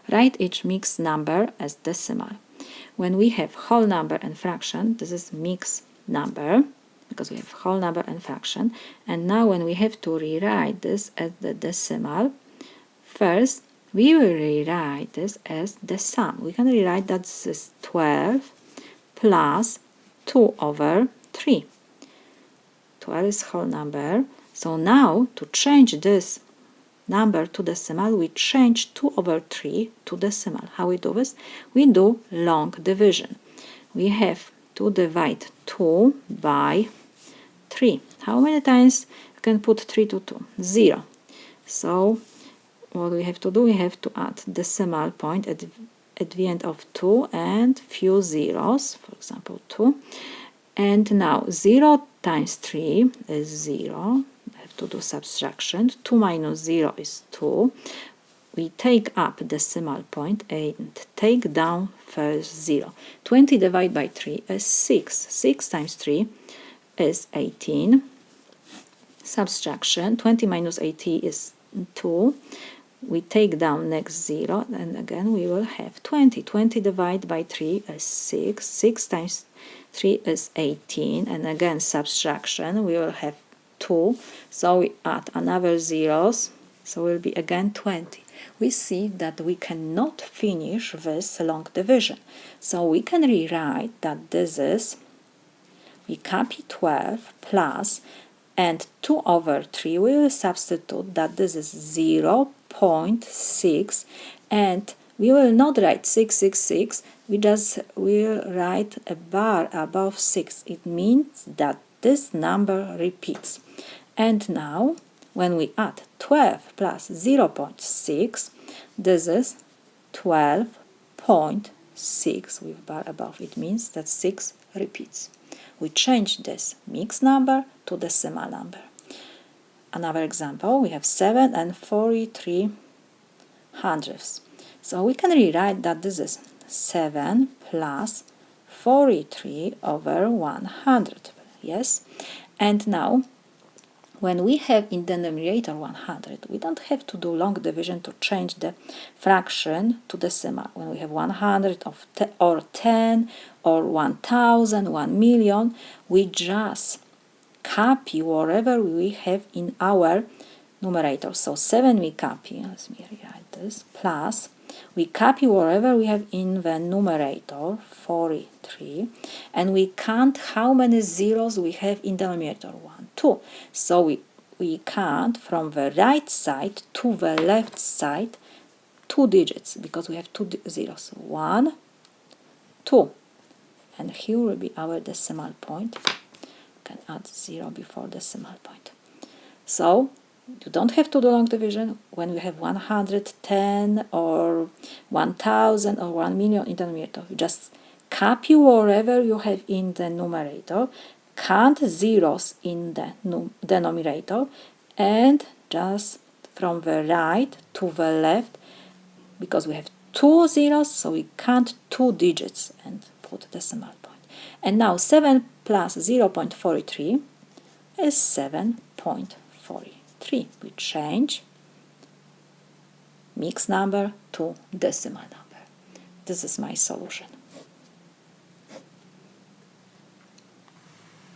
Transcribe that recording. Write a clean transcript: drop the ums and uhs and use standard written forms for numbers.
write each mixed number as decimal. When we have whole number and fraction, this is mixed number, because we have whole number and fraction. And now when we have to rewrite this as the decimal, first we will rewrite this as the sum. We can rewrite that this is 12 plus 2 over 3. 12 is whole number. So now to change this number to decimal, we change 2 over 3 to decimal. How we do this? We do long division. We have to divide 2 by 3. How many times you can put 3 to 2? 0. So what we have to do, we have to add decimal point at the end of 2 and few zeros, for example 2. And now 0 times 3 is 0. I have to do subtraction. 2 minus 0 is 2. We take up decimal point and take down first 0. 20 divided by 3 is 6. 6 times 3 is 18. Subtraction. 20 minus 18 is 2. We take down next 0, and again we will have 20. 20 divided by 3 is 6. 6 times 3 is 18, and again subtraction, we will have 2. So we add another zeros, so it will be again 20. We see that we cannot finish this long division. So we can rewrite that this is, we copy 12 plus, and 2 over 3, we will substitute that this is 0.6, and we will not write 666, we just will write a bar above 6. It means that this number repeats. And now, when we add 12 plus 0.6, this is 12.6 with bar above. It means that 6 repeats. We change this mixed number to decimal number. Another example, we have 7 and 43 hundredths. So we can rewrite that this is 7 plus 43 over 100. Yes? And now, when we have in denominator 100, we don't have to do long division to change the fraction to decimal. When we have 100 or 10 or 1,000, 1 million, we just copy whatever we have in our numerator. So 7 we copy, let me rewrite this, plus we copy whatever we have in the numerator, 43, and we count how many zeros we have in the numerator, 1, 2. So we count from the right side to the left side 2 digits, because we have 2 zeros, 1, 2. And here will be our decimal point. You can add 0 before decimal point. So you don't have to do long division when you have 110 or 1,000 or 1 million in the numerator. You just copy whatever you have in the numerator, count zeros in the denominator, and just from the right to the left, because we have 2 zeros, so we count 2 digits and put decimal point. And now 7 plus 0.43 is 7.43. We change mixed number to decimal number. This is my solution.